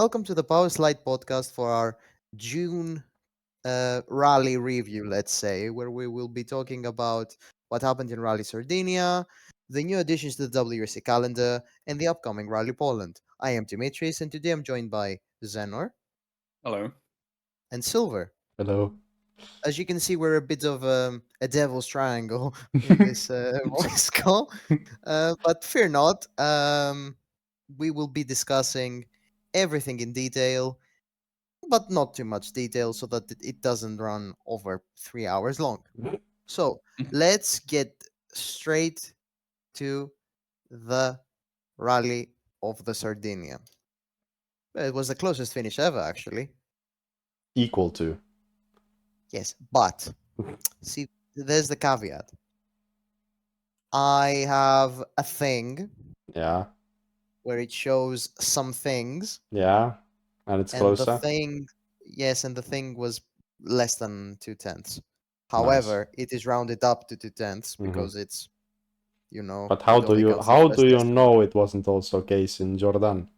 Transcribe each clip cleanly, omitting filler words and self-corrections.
welcome to the Powerslide podcast for our June rally review, let's say, where we will be talking about what happened in Rally Sardegna, the new additions to the WRC calendar, and the upcoming Rally Poland. I am Dimitris, and today I'm joined by Zenor Hello. and Silver. Hello. As you can see, we're a bit of a devil's triangle in this voice call, but fear not. We will be discussing everything in detail, but not too much detail so that it doesn't run over 3 hours long. So let's get straight to the Rally of the Sardinia. It was the closest finish ever, actually. Equal to. Yes, but see, there's the caveat. I have a thing Yeah. where it shows some things, Yeah. And it's and closer. the thing, yes, and the thing was less than 2/10. Nice. However, it is rounded up to 2/10 Mhm. because it's, you know, But how it do only you counts the first test. know it wasn't also case in Jordan?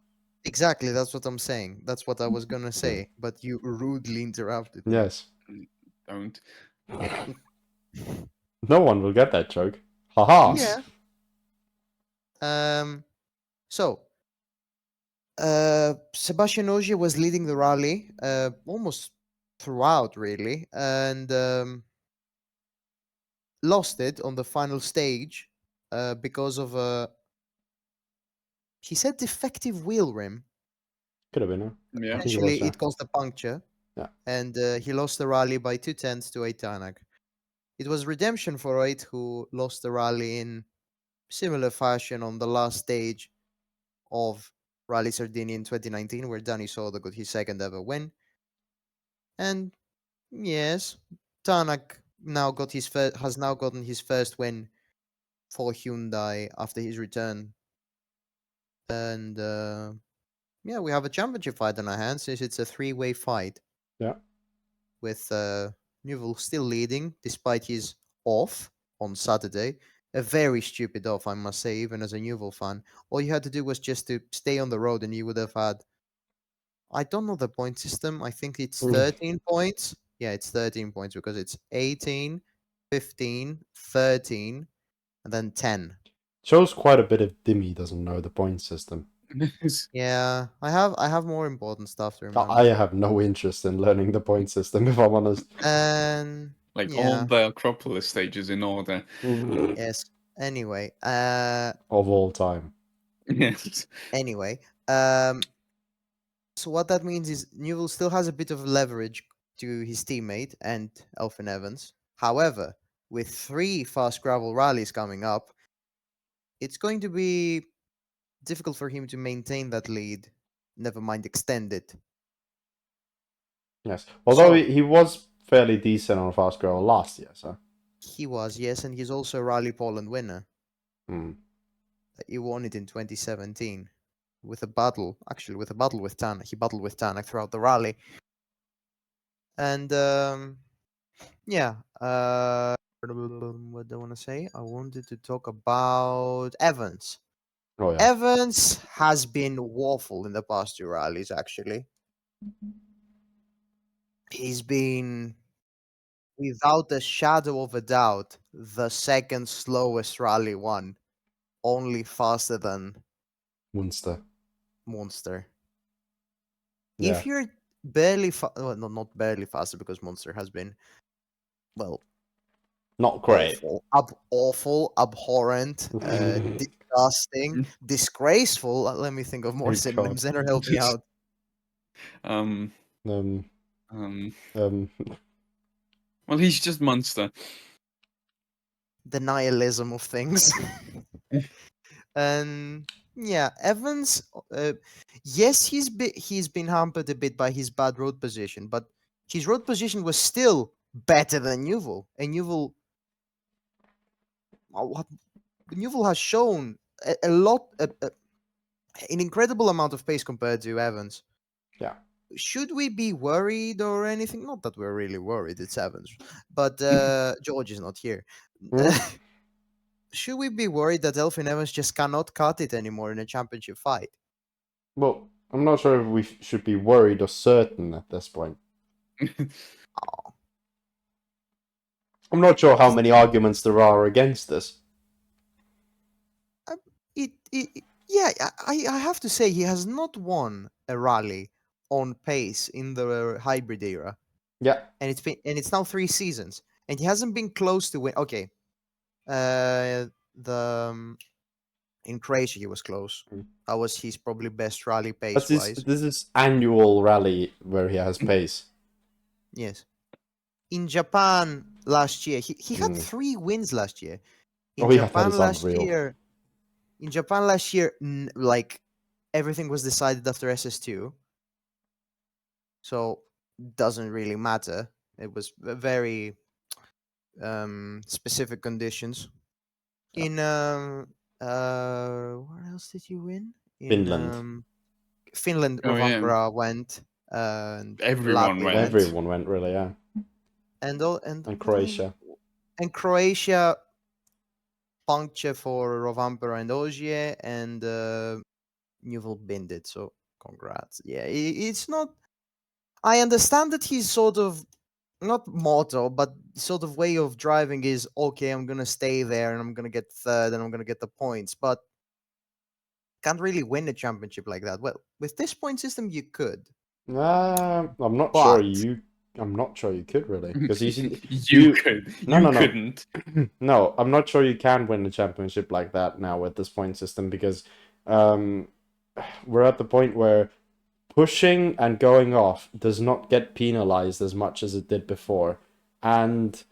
Exactly, that's what I'm saying. That's what I was gonna say, but you rudely interrupted me. Yes. Don't. No one will get that joke. Haha. Yeah. So Sebastian Ogier was leading the rally almost throughout, really, and lost it on the final stage because of a, he said, defective wheel rim. Could have been. Huh? Yeah. I think it Essentially, was, it caused a puncture, Yeah. and he lost the rally by 2/10 to Aitanak. It was redemption for Oit, who lost the rally in similar fashion on the last stage of Rally Sardinia in 2019, where Danny Soda got his second ever win. And yes, Tanak has now gotten his first win for Hyundai after his return. And yeah, we have a championship fight on our hands since it's a three-way fight. Yeah. With Newell still leading despite his off on Saturday. A very stupid off, I must say, even as a Newell fan. All you had to do was just to stay on the road and you would have had, I don't know the point system. I think it's 13 points. Yeah, it's 13 points because it's 18, 15, 13, and then 10. Shows quite a bit of Dimmy doesn't know the point system. Yeah, I have more important stuff to remember. I have no interest in learning the point system, if I'm honest. And Like yeah, all the Acropolis stages in order. yes. Anyway, Of all time. Yes. anyway, so what that means is Newell still has a bit of leverage to his teammate and Elfyn Evans. However, with 3 fast gravel rallies coming up, it's going to be difficult for him to maintain that lead, never mind extend it. Yes. Although So- he was fairly decent on Fast Girl last year, so. He was, yes, and he's also a Rally Poland winner. Hmm. He won it in 2017 with a battle with Tanak. He battled with Tanak throughout the rally. And yeah, what do I want to say? I wanted to talk about Evans. Oh, yeah. Evans has been woeful in the past 2 rallies, actually. He's been, without a shadow of a doubt, the second slowest rally one, only faster than Munster. Monster. Yeah. If you're barely, well, no, not barely faster, because Monster has been, well, Not great. awful, abhorrent, disgusting, disgraceful. Let me think of more Oh, synonyms. God. Zenner, help me out. Um. Um, Um. um, Well, he's just Munster. The nihilism of things. And yeah, Evans. Yes, he's been hampered a bit by his bad road position, but his road position was still better than Newell. And Newell has shown a lot, an incredible amount of pace compared to Evans. Yeah. Should we be worried or anything? Not that we're really worried. It's Evans, but George is not here. Should we be worried that Elfyn Evans just cannot cut it anymore in a championship fight? Well, I'm not sure if we should be worried or certain at this point. Oh, I'm not sure how many arguments there are against this. yeah, I have to say he has not won a rally on pace in the hybrid era, Yeah, and it's now 3 seasons, and he hasn't been close to win. Okay, the in Croatia he was close. Mm. That was his probably best rally but pace wise. this is annual rally where he has pace. Yes. In Japan last year, he had Mm. 3 wins last year. Oh In yeah, that Japan is last unreal. year, in Japan last year, like everything was decided after SS2, so doesn't really matter. It was very specific conditions. Yeah. In where else did you win? In Finland. Finland, Oh, yeah. Rovanpera went, and Everyone Latvia went. Everyone went really, yeah. and And what Croatia. and Croatia puncture for Rovanpera and Ogier, and Newell binned it. So congrats. Yeah, it's not. I understand that he's sort of not motto, but sort of way of driving is okay. I'm gonna stay there and I'm gonna get third and I'm gonna get the points, but can't really win a championship like that. Well, with this point system, you could, I'm not sure but you. I'm not sure you could really because You you. could. No, You no, no. couldn't. No, I'm not sure you can win a championship like that now with this point system because um, we're at the point where pushing and going off does not get penalized as much as it did before, and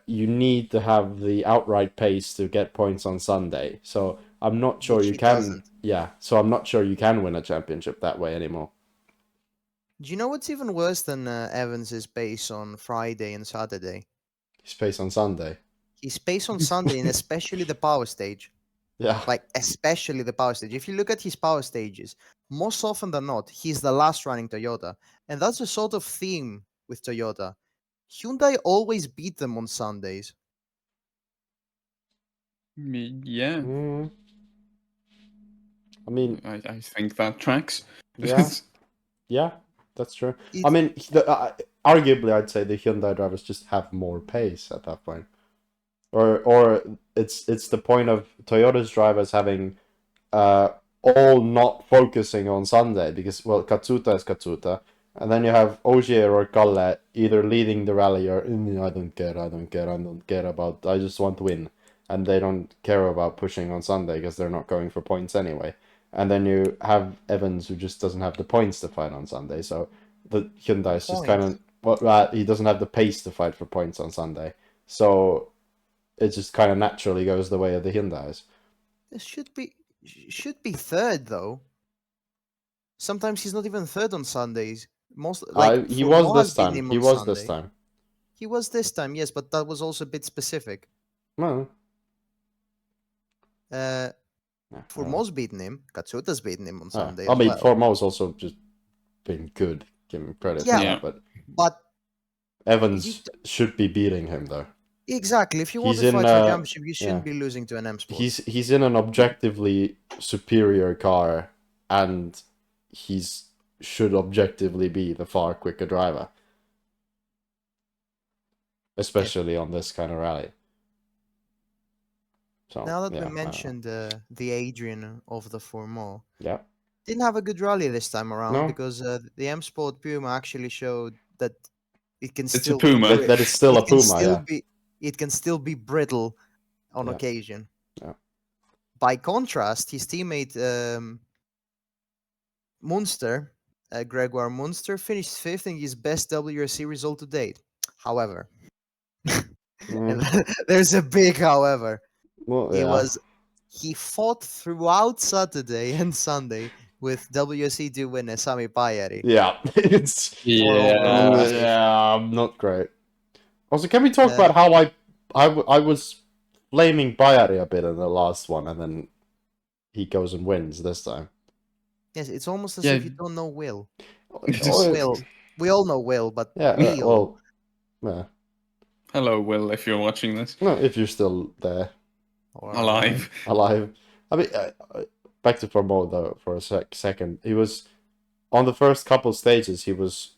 you need to have the outright pace to get points on Sunday. So I'm not sure which you he can. doesn't. Yeah, so I'm not sure you can win a championship that way anymore. Do you know what's even worse than Evans's pace on Friday and Saturday? His pace on Sunday. His pace on Sunday, and especially the power stage. Yeah. Like especially the power stage. If you look at his power stages, most often than not, he's the last running Toyota, and that's a sort of theme with Toyota. Hyundai always beat them on Sundays. Yeah, Mm, I mean, I think that tracks. yeah, yeah, that's true. I It, mean, arguably, I'd say the Hyundai drivers just have more pace at that point, or it's the point of Toyota's drivers having all not focusing on Sunday because well, Katsuta is Katsuta, and then you have Ogier or Kalle either leading the rally or I don't care, I don't care, I don't care about, I just want to win, and they don't care about pushing on Sunday because they're not going for points anyway. And then you have Evans who just doesn't have the points to fight on Sunday, so the Hyundai is just kind of he doesn't have the pace to fight for points on Sunday, so it just kind of naturally goes the way of the Hyundais. this should be third though. Sometimes he's not even third on Sundays. Most like He was Furmo has this beaten time. him He on was this Sunday. time. He was this time, yes, but that was also a bit specific. Well, Uh, yeah, Furmo's beaten him. Katsuta's beaten him on Sunday I as mean, well. Formo's also just been good. Give him credit for Yeah. that, but But Evans should be beating him though. exactly, if you want He's to in, fight for a championship, you yeah. shouldn't be losing to an M Sport. He's in an objectively superior car, and he's should objectively be the far quicker driver, especially on this kind of rally. So Now that yeah, we mentioned the Adrian of the Furmo, yeah, didn't have a good rally this time around No. because the M Sport Puma actually showed that it can It's a still Puma. Be, that is still a it can Puma. still Yeah, be it can still be brittle on Yeah. occasion. Yeah. By contrast, his teammate Munster, Gregoire Munster, finished fifth in his best WRC result to date. However, and there's a big however. Well, He yeah. he fought throughout Saturday and Sunday with WRC2 winner Sami Pajari. Yeah, it's Yeah. not great. Also, can we talk Uh, about how I was blaming Pajari a bit in the last one, and then he goes and wins this time. Yes, it's almost as Yeah. if you don't know Will. Oh, Will, we all know Will, but yeah, Will. yeah. Hello, Will, if you're watching this. No, if you're still there, Or Alive. alive. I mean, back to promote though for a second. He was on the first couple stages. He was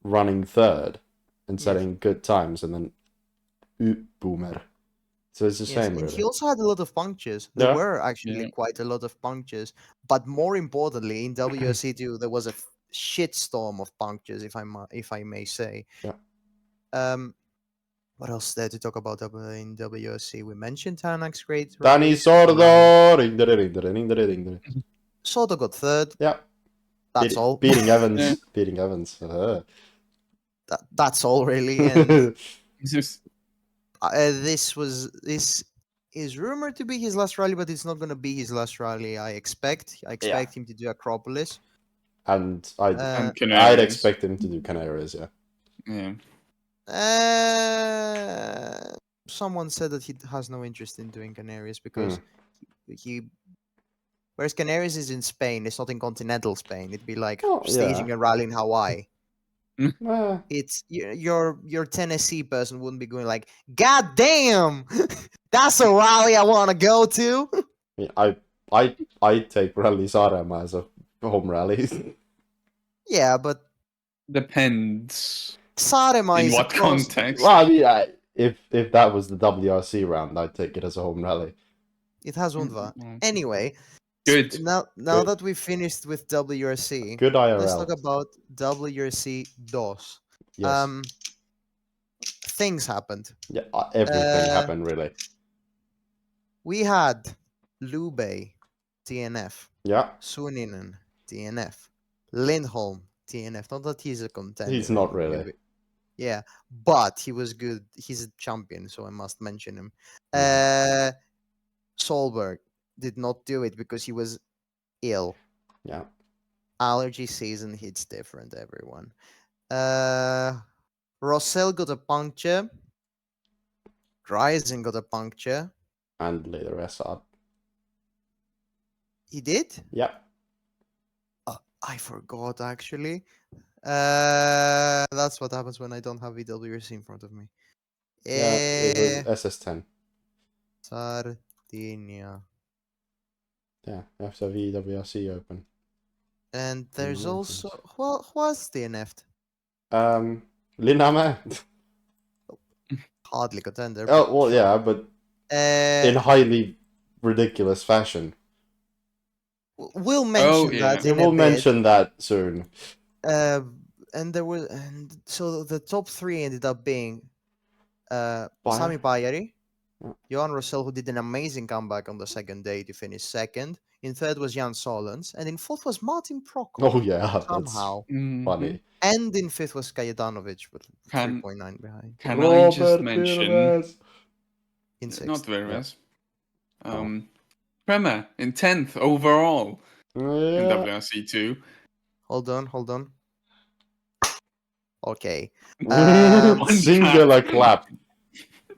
running third and Yes. setting good times, and then boomer. So it's the Yes, same, and really. he also had a lot of punctures. There Yeah. were actually Yeah. quite a lot of punctures, but more importantly, in WRC2 there was a shitstorm of punctures, if I may say. Yeah. What else is there to talk about in WRC? We mentioned Tanak's great Danny rallies. Sordo. Ring, ring, ring, ring, ring. Soto got third. Yeah. That's all. Beating Evans. Yeah. Beating Evans. That's all really. And It's just this is rumored to be his last rally, but it's not going to be his last rally. I expect. I expect him to do Acropolis. And and I'd Canaries. expect him to do Canaries, yeah. Yeah. Someone said that he has no interest in doing Canaries because he. Whereas Canaries is in Spain, it's not in continental Spain. It'd be like staging a rally in Hawaii. It's your Tennessee person wouldn't be going like, God damn, that's a rally I want to go to. I take Rally Sardegna as a home rally. Yeah, but Depends Saaremaa in is what across. context. Well, I mean, if that was the WRC round, I'd take it as a home rally. It has Undva. Mm. Anyway, Good. now Good. that we've finished with WRC, Good IRL. let's talk about WRC DOS. Yes. Things happened. Yeah, everything happened really. We had Lube, TNF. Yeah. Suninen, TNF. Lindholm, TNF. Not that he's a contender. He's not really. Yeah, but he was good. He's a champion, so I must mention him. Solberg did not do it because he was ill. Yeah. Allergy season hits different, everyone. Rossell got a puncture. Dreisen got a puncture. And later Essard. He did? Yeah. I forgot actually. That's what happens when I don't have VWRC in front of me. Yeah, it was SS10. Sardinia. Yeah, after VWRC open. And there's Mountains. also who was DNF'd? Lindhammer. Hardly contender. Oh well, yeah, but in highly ridiculous fashion. We'll mention that in we'll a bit. mention that soon. And so the top three ended up being Sami Pajari, Johan Rossell, who did an amazing comeback on the second day to finish second. In third was Jan Solens, and in fourth was Martin Prokop. Oh yeah, somehow. Mhm. Funny. And in fifth was Kajadanovic with Can- 3.9 behind. Can I just Robert mention Virves. In sixth. not Virves. Prema in 10th overall in Yeah. WRC2. Hold on. Okay. Singular clap.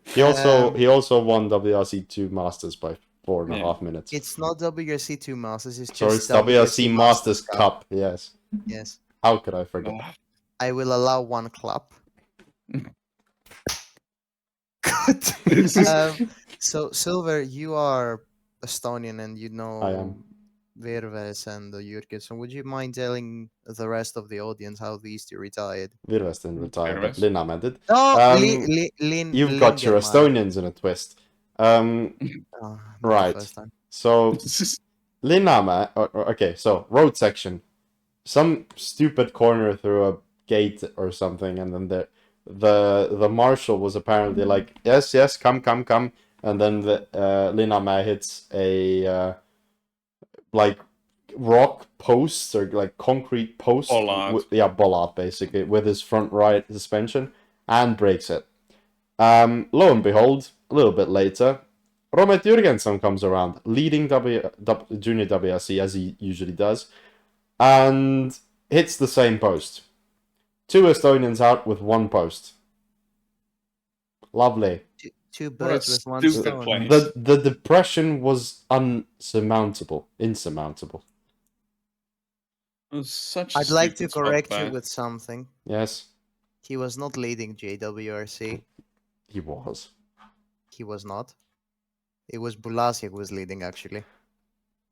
He also Um, won WRC2 Masters by 4.5 Yeah. minutes. It's not WRC2 Masters, it's Sorry, just it's WRC Masters Cup. Yes. Yes. How could I forget? Oh, I will allow one clap. Good. So Silver, you are Estonian and you know I am. Virves and Jurgensen. Would you mind telling the rest of the audience how these two retired? Virves didn't retire, but Virves. Linnamäe did. No, You've got your Lingerman. Estonians in a twist. Oh, not the Right. first time. So Linnamäe. Okay, so road section. Some stupid corner through a gate or something, and then the marshal was apparently like, yes, come, and then the Linnamäe hits a like rock post or like concrete post, Bollard. bollard basically, with his front right suspension and breaks it. Lo and behold, a little bit later, Robert Jurgensen comes around, leading Junior WRC as he usually does, and hits the same post. 2 Estonians out with 1 post. Lovely. Two What a birds with one stupid stone. place. The depression was insurmountable. It was such a I'd like to stupid spot correct you there. with something. Yes, He was not leading JWRC. he was. He was not. It was Bulasi who was leading, actually.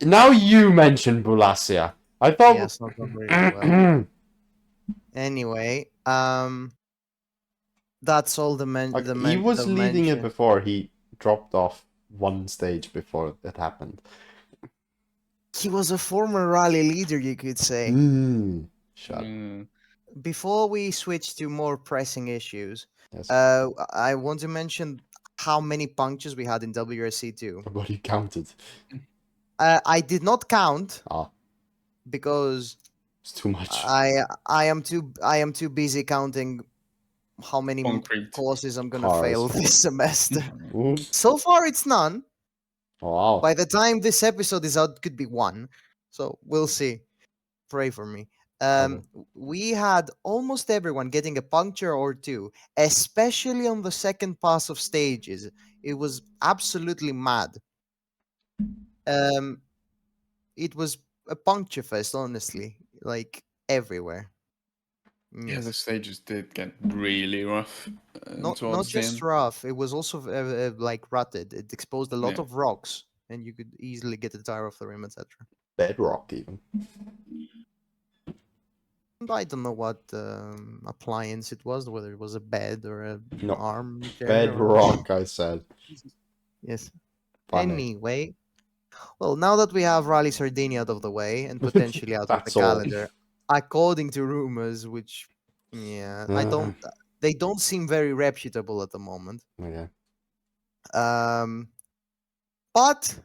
Now you mentioned Bulasia. I thought. Yes, not done really well. Anyway, that's all Like, he was the leading it mention. before he dropped off one stage before it happened. He was a former rally leader, you could say. Shut. Mm. Before we switch to more pressing issues, Yes. I want to mention how many punctures we had in WRC 2. But you counted. I did not count Ah, because it's too much. I am too busy counting how many Concrete. courses I'm gonna Cars. fail this semester. Ooh. So far, it's none. Wow. By the time this episode is out, could be one. So we'll see. Pray for me. Okay. We had almost everyone getting a puncture or two, especially on the second pass of stages. It was absolutely mad. It was a puncture fest, honestly, like everywhere. Yeah, Yes. the stages did get really rough Not towards the just end. rough. It was also like rutted. It exposed a lot Yeah. of rocks, and you could easily get the tire off the rim, etc. Bedrock, even. I don't know what appliance it was, whether it was a bed or a No. arm chair. Bedrock, I said. Yes. Funny. Anyway, well, now that we have Rally Sardegna out of the way and potentially out of the That's all. calendar, according to rumors, which they don't seem very reputable at the moment. Okay. But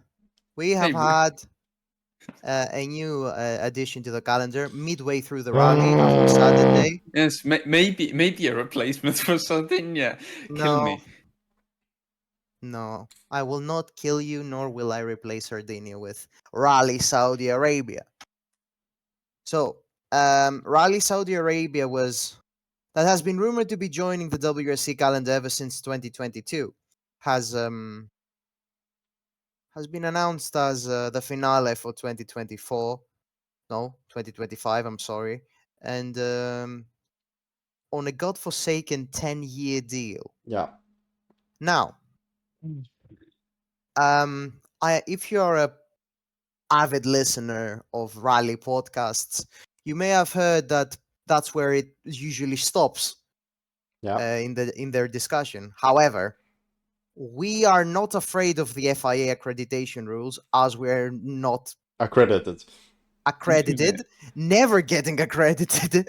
we have Hey, had a new addition to the calendar midway through the rally after Saturday. Yes, maybe a replacement for Sardinia. Kill No, me. no, I will not kill you, nor will I replace Sardinia with Rally Saudi Arabia. So, Rally Saudi Arabia that has been rumored to be joining the WRC calendar ever since 2022. Has been announced as the finale for 2024. No, 2025. I'm sorry, and on a godforsaken 10-year deal. Yeah. Now, if you're a avid listener of rally podcasts, you may have heard that that's where it usually stops Yeah. in their discussion. However, we are not afraid of the FIA accreditation rules, as we're not Accredited. accredited, never getting accredited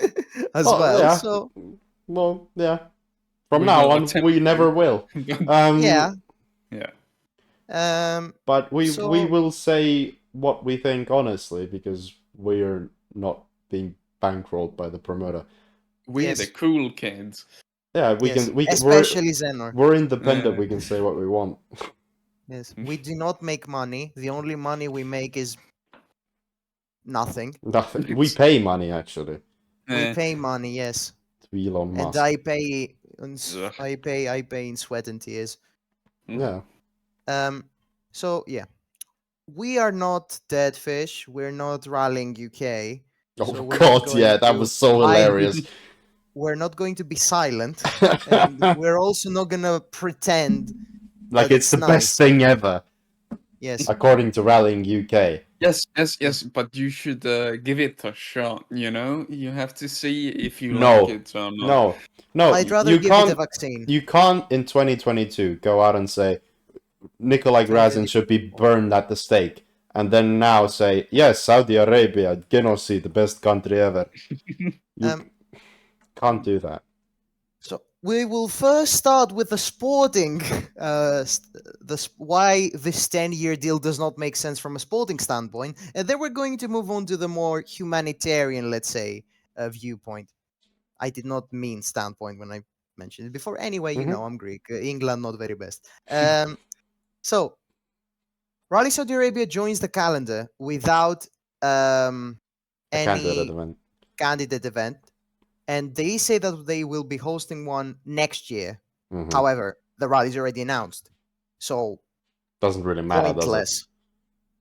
as Oh, well. yeah. So Well, yeah. From We now will on, attempt we never to. will. yeah, Yeah. But we so will say what we think honestly because we're not being bankrolled by the promoter. We're yes, the cool kids. Yeah, yes, we can especially Zenor. we're independent. We can say what we want. Yes, we do not make money. The only money we make is nothing. Nothing. We pay money actually We Eh, pay money, yes, to Elon and Musk. Ugh. I pay in sweat and tears. Yeah. So yeah, we are not dead fish. We're not rallying UK. Oh So we're not God, yeah, going that to was so hide. hilarious. We're not going to be silent, and we're also not gonna pretend Like that it's the nice. best thing ever, Yes, according to Rallying UK. Yes, but you should give it a shot, you know? You have to see if you No. like it or not. No, I'd rather you give it a can't. vaccine. You can't in 2022 go out and say Nikolai Grazin should be burned at the stake, and then now say yes, Saudi Arabia, genocide, the best country ever. You can't do that. So we will first start with the sporting, why this 10-year deal does not make sense from a sporting standpoint, and then we're going to move on to the more humanitarian, let's say, viewpoint. I did not mean standpoint when I mentioned it before. Anyway, you know I'm Greek. England not very best. So Rally Saudi Arabia joins the calendar without A candidate any event. candidate event, and they say that they will be hosting one next year. Mhm. However, the rally's already announced, so Doesn't really matter, does it? pointless.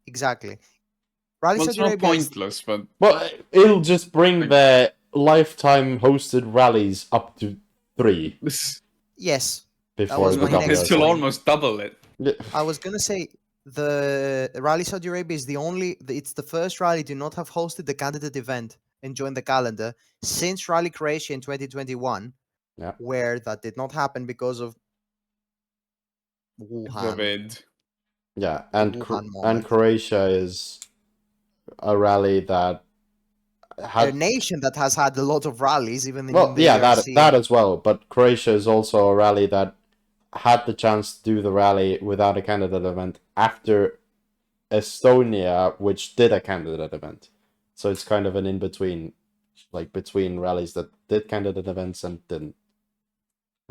Exactly. Rally Well, it's Saudi not Arabia is, pointless, but Well, it'll just bring the lifetime hosted rallies up to 3 this yes. before was the my next this will WRC. point. almost double it. Yeah. I was gonna say the Rally Saudi Arabia is it's the first rally to not have hosted the candidate event and joined the calendar since Rally Croatia in 2021, Yeah. where that did not happen because of Wuhan, COVID. Yeah, the and Wuhan and moment. Croatia is a rally that A had nation that has had a lot of rallies, even in well, the yeah, WRC. that as well. But Croatia is also a rally that had the chance to do the rally without a candidate event after Estonia, which did a candidate event. So it's kind of an in between, like between rallies that did candidate events and didn't,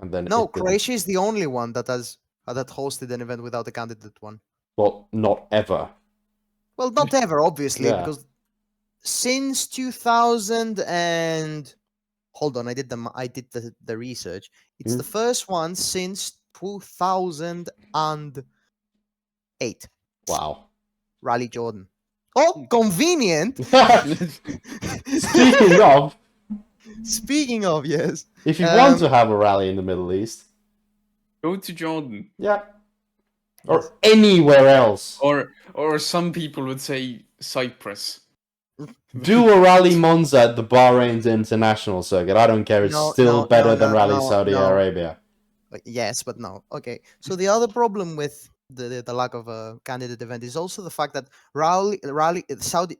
and then No, it didn't. Croatia is the only one that has that hosted an event without a candidate one. Well, not ever. Well, not ever, obviously, Yeah. because since 2000 and hold on, I did the research. It's Hmm. the first one since 2008. Wow. Rally Jordan. Oh, convenient. Speaking of, Speaking of, yes. if you want to have a rally in the Middle East, Go to Jordan. yeah, or anywhere else, Or some people would say Cyprus. do a Rally Monza at the Bahrain's international circuit. I don't care. It's still better than Rally Saudi Arabia. Yes, but no. Okay. So the other problem with the lack of a candidate event is also the fact that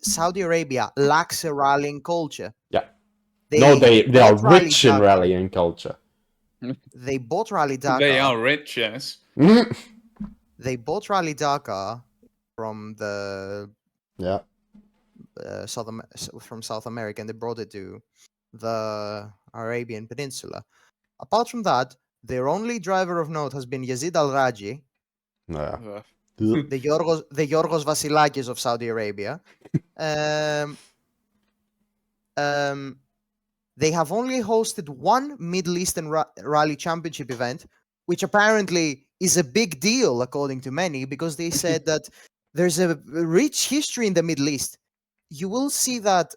Saudi Arabia lacks a rallying culture. Yeah. No, they are bought Rally rich in Dakar. rallying culture. They bought Rally Dakar. They are rich, yes. They bought Rally Dakar from the Yeah. from South America, and they brought it to the Arabian Peninsula. Apart from that, their only driver of note has been Yazid Al Raji, Yeah. the Yorgos Vasilakis of Saudi Arabia. They have only hosted one Middle Eastern Rally Championship event, which apparently is a big deal, according to many, because they said that there's a rich history in the Middle East. You will see that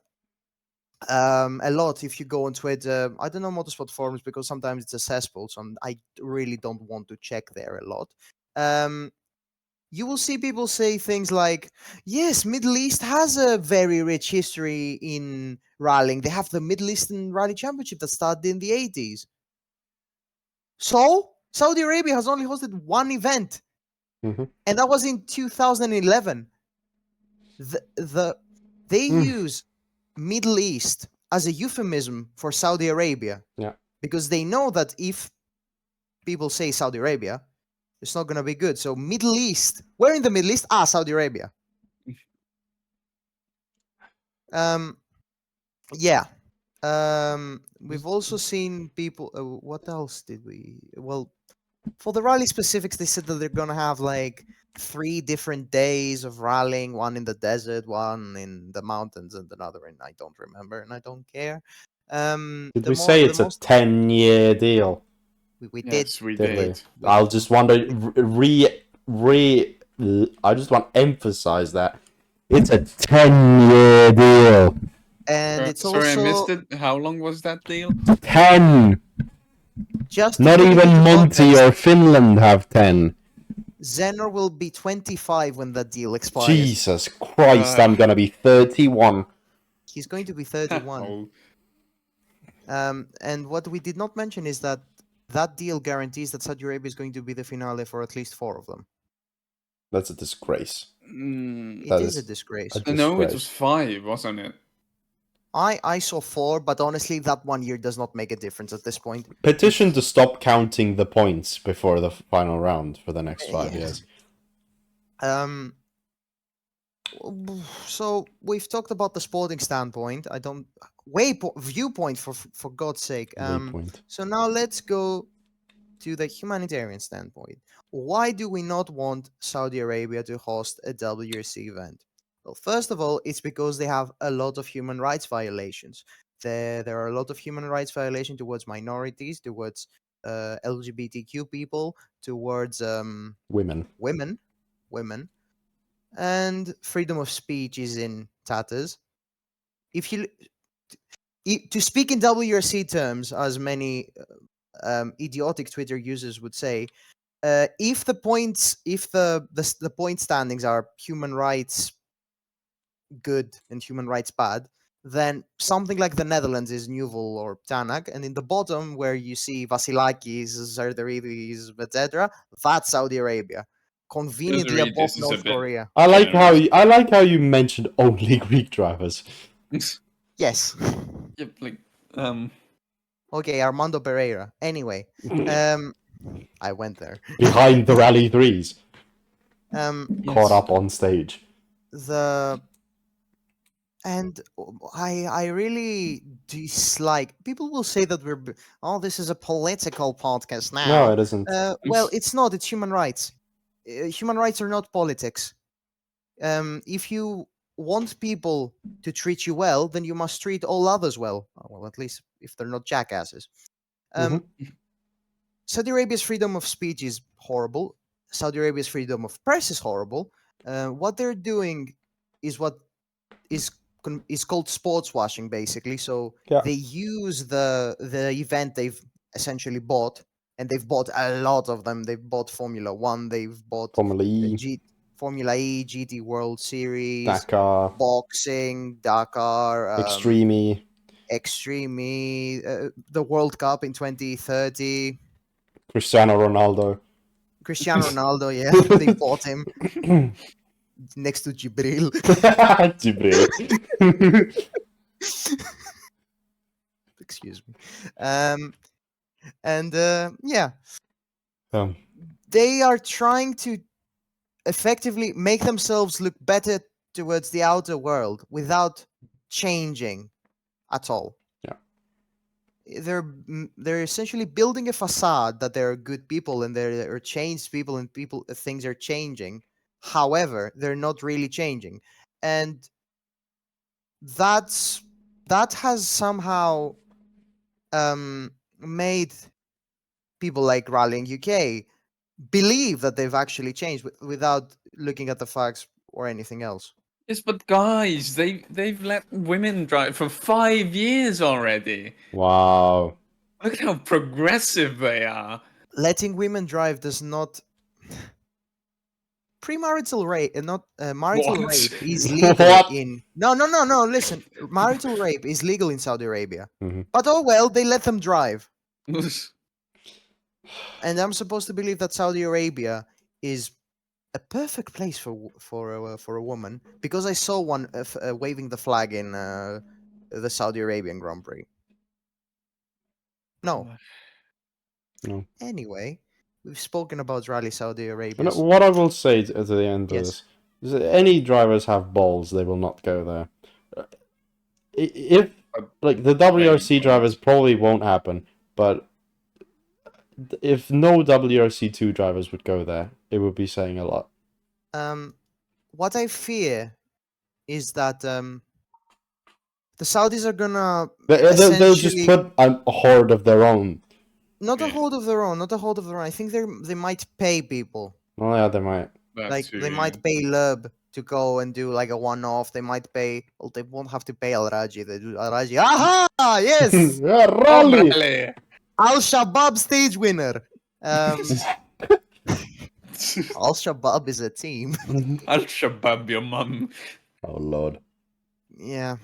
a lot if you go on Twitter. I don't know motorsport forums because sometimes it's a cesspool, so I really don't want to check there a lot. You will see people say things like, yes, Middle East has a very rich history in rallying. They have the Middle Eastern Rally Championship that started in the 80s. So Saudi Arabia has only hosted one event, Mhm. and that was in 2011. They use Middle East as a euphemism for Saudi Arabia. Yeah. Because they know that if people say Saudi Arabia, it's not going to be good. So Middle East, where in the Middle East? Saudi Arabia. Yeah. We've also seen people. What else did we? Well, for the rally specifics, they said that they're gonna have like 3 different days of rallying: one in the desert, one in the mountains, and another in I don't remember, and I don't care. Did we say it's a 10-year deal? We did. Yes, we Did we? did. I'll just want to I just want to emphasize that it's a 10-year deal. And it's Sorry, I missed also it. How long was that deal? 10. just to Not put it even into Monty context, or Finland have 10. Zenor will be 25 when that deal expires. Jesus Christ, I'm gonna be 31. He's going to be 31. Oh. And what we did not mention is that that deal guarantees that Saudi Arabia is going to be the finale for at least 4 of them. That's a disgrace. Mm, It is a disgrace. no, it was 5, wasn't it? I saw 4, but honestly, that 1 year does not make a difference at this point. Petition to stop counting the points before the final round for the next 5 years. So we've talked about the sporting standpoint. I don't viewpoint for God's sake. Waypoint. So now let's go to the humanitarian standpoint. Why do we not want Saudi Arabia to host a WRC event? Well, first of all, it's because they have a lot of human rights violations. There are a lot of human rights violations towards minorities, towards LGBTQ people, towards Women. women, and freedom of speech is in tatters. If you to speak in WRC terms, as many idiotic Twitter users would say, if the points, if the point standings are human rights good and human rights bad, then something like the Netherlands is Newell or Tanak, and in the bottom where you see Vasilakis, Zardaridis, etc., that's Saudi Arabia, conveniently above This is a North bit Korea. generous. I like how you mentioned only Greek drivers. Yes. Yep, like Okay, Armando Pereira. Anyway, I went there. Behind the Rally 3s, caught yes. up on stage. The and I really dislike. People will say that oh, this is a political podcast now. No, it isn't. Well, it's not. It's human rights. Human rights are not politics. If you want people to treat you well, then you must treat all others well. Well, at least if they're not jackasses. Saudi Arabia's freedom of speech is horrible. Saudi Arabia's freedom of press is horrible. What they're doing is what is is called sports washing, basically. So Yeah. they use the event they've essentially bought, and they've bought a lot of them. They've bought Formula One. They've bought Formula E, Formula E, GT World Series, Dakar, boxing, Dakar, Extreme, Extreme, the World Cup in 2030. Cristiano Ronaldo. Cristiano Ronaldo, yeah, they bought him next to Jibril. Jibril. Excuse me. And yeah, Um, they are trying to effectively make themselves look better towards the outer world without changing at all. Yeah. They're essentially building a facade that they're good people and they're changed people and things are changing. However, they're not really changing, and that has somehow made people like Rallying UK believe that they've actually changed without looking at the facts or anything else. Yes, but guys, they've let women drive for 5 years already. wow. Look at how progressive they are. Letting women drive does not premarital rape, not marital What? rape is legal What? in no. Listen, marital rape is legal in Saudi Arabia, Mhm. but oh well, they let them drive. And I'm supposed to believe that Saudi Arabia is a perfect place for a woman because I saw one waving the flag in the Saudi Arabian Grand Prix. No. No. Anyway, we've spoken about Rally Saudi Arabia. And what I will say at the end of Yes. this is that any drivers have balls, they will not go there. If like the WRC drivers probably won't happen, but if no WRC2 drivers would go there, it would be saying a lot. What I fear is that the Saudis are gonna They'll just essentially put a horde of their own. not a Yeah. hold of their own, not a hold of their own. I think they might pay people. Oh yeah, they might. That Like too, they yeah. might pay Lub to go and do like a one-off. They might pay. Well, they won't have to pay Al Raji. They do Al Raji. Aha! Yes, Yeah, Oh, rally. Rally. Al Shabab stage winner. Al Shabab is a team. I'll shabab your mum. Oh lord. Yeah.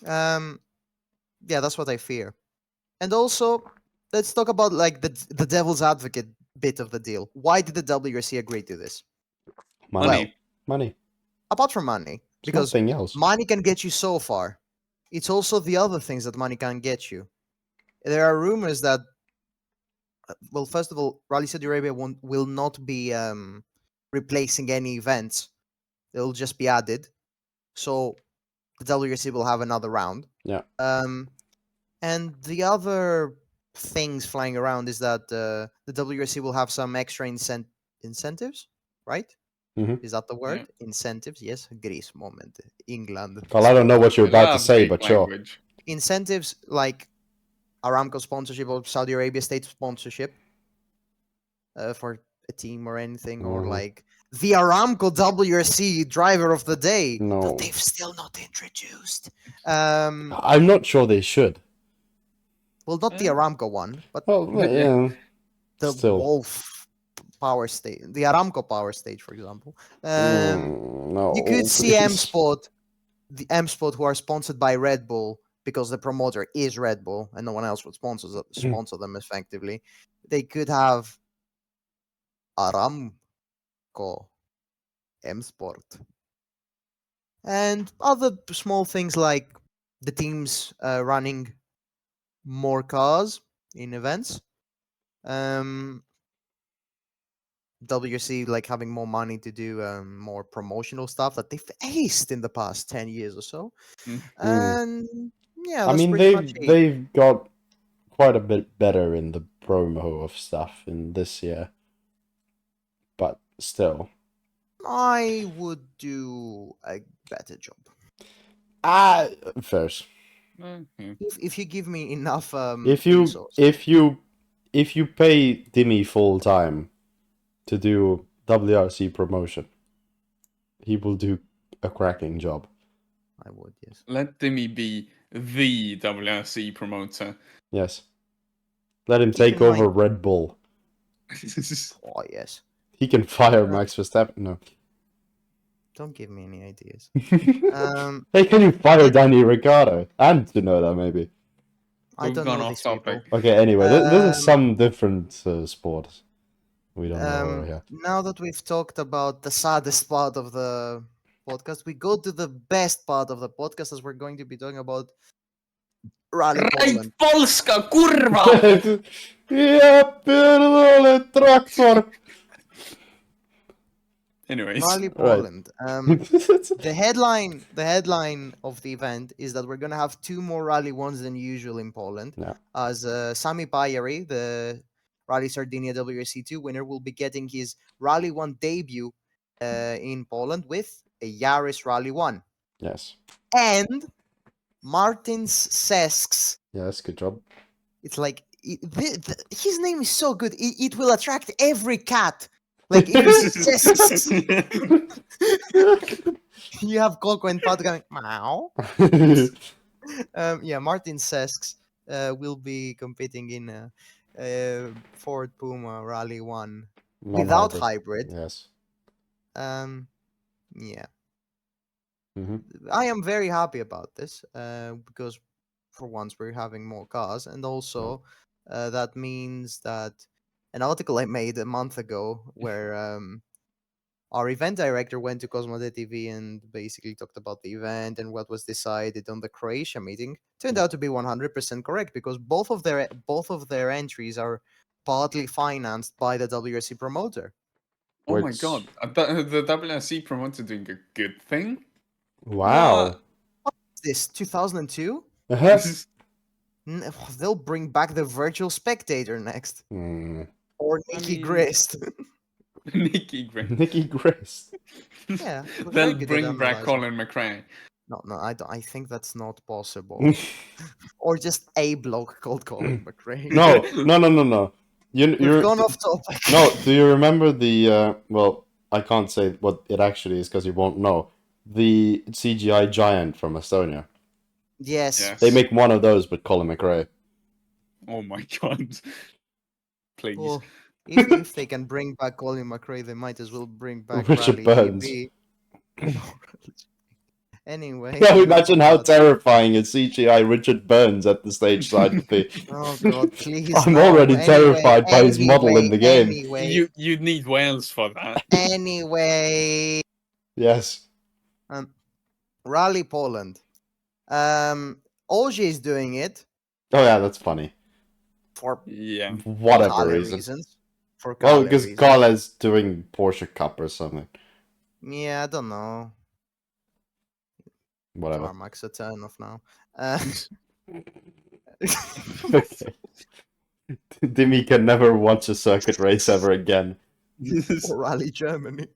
Yeah, that's what I fear. And also, let's talk about like the devil's advocate bit of the deal. Why did the WRC agree to this? Money. Money. Money. Apart from money, It's because nothing else. money can get you so far. It's also the other things that money can get you. There are rumors that, well, first of all, Rally Saudi Arabia will not be replacing any events. They'll just be added. So the WRC will have another round. Yeah. And the other things flying around is that the WRC will have some extra incentives, right? Mhm. Is that the word? Incentives, yes. Greece moment. England. Well, I don't know what you're about to Love say, Greek but sure. language. Incentives like Aramco sponsorship or Saudi Arabia state sponsorship for a team or anything, or Mhm. like the Aramco WRC driver of the day No. that they've still not introduced. I'm not sure they should. Well, not the Aramco one, but Well, yeah. the Still. Wolf power stage, the Aramco power stage, for example. No, You could see please. M-Sport, the M-Sport, who are sponsored by Red Bull because the promoter is Red Bull and no one else would sponsor them effectively. They could have Aramco M-Sport and other small things like the teams running more cars in events. WRC like having more money to do more promotional stuff that they've aced in the past 10 years or so. And yeah, I that's mean, pretty much it. they've got quite a bit better in the promo of stuff in this year, but still. I would do a better job. First, If you give me enough if you resources. if you pay Dimmy full time to do WRC promotion, he will do a cracking job. I would, yes. Let Dimmy be the WRC promoter. Yes. Let him Keep take in over mind- Red Bull. Oh, yes. He can fire Max Verstappen. No. Don't give me any ideas. Hey, can you fire Danny Ricciardo and Tsunoda maybe? I We've don't gone know off these people. topic. Okay, anyway, this is Um, some different sport. We don't know here. Now that we've talked about the saddest part of the podcast, we go to the best part of the podcast, as we're going to be talking about Rally Right, Poland. Polska, kurwa! Ja pierdolę, traktor! Anyways, Rally Right. Poland. The headline of the event is that we're gonna have 2 more Rally 1s than usual in Poland. Yeah. As Sami Pajari, the Rally Sardegna WRC2 winner, will be getting his Rally 1 debut in Poland with a Yaris Rally 1. Yes. And Martin's Sesks. Yes, good job. It's like his name is so good. It will attract every cat. Like if you say Sesks, you have Coco and Pat going meow. Yeah, Martin Sesks will be competing in Ford Puma Rally 1 without hybrid. Yes. Yeah. Hmm. I am very happy about this because for once we're having more cars, and also that means that an article I made a month ago where our event director went to Cosmode TV and basically talked about the event and what was decided on the Croatia meeting turned out to be 100% correct, because both of their entries are partly financed by the WRC promoter. oh my Which- god, the WRC promoter doing a good thing? Wow. This 2002, Uh-huh. they'll bring back the virtual spectator next, or I Nikki mean- Grist. Nicky Gray. Nicky Grist. Yeah, we're very They'll good at bring back analyzing. Colin McRae. No, I don't. I think that's not possible. Or just a bloke called Colin McRae. No. We've You're gone off topic. no. Do you remember the? Well, I can't say what it actually is because you won't know. The CGI giant from Estonia. Yes. Yes. They make one of those with Colin McRae. Oh my god. Please. Well, if they can bring back Colin McRae, they might as well bring back Richard Rally Burns. AB. Anyway. Now enough imagine how about- terrifying a CGI Richard Burns at the stage side would be. Oh god, please. I'm no. already Anyway, terrified by his model in the game. You'd need Wales for that. Anyway. Yes. Rally Poland. Oje is doing it Oh yeah, that's funny. for Yeah. Whatever color reason. reasons. For Oh, color because reasons. Carla's doing Porsche Cup or something. Yeah, I don't know. Whatever. Tarmac's a turn off now. Okay. Dimmy can never watch a circuit race ever again. Or Rally Germany.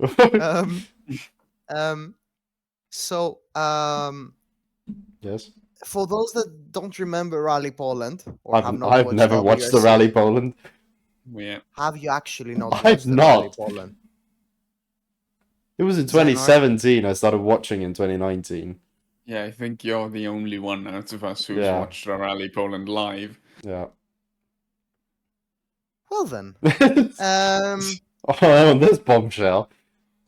So, Yes. for those that don't remember Rally Poland, or have not I've watched never watched the WRC, Rally Poland. Yeah. have you actually not I've watched the Rally not. Poland? It was in Is that right? 2017. I started watching in 2019. Yeah, I think you're the only one out of us who's Yeah. watched the Rally Poland live. Yeah. Well then, Oh, this bombshell.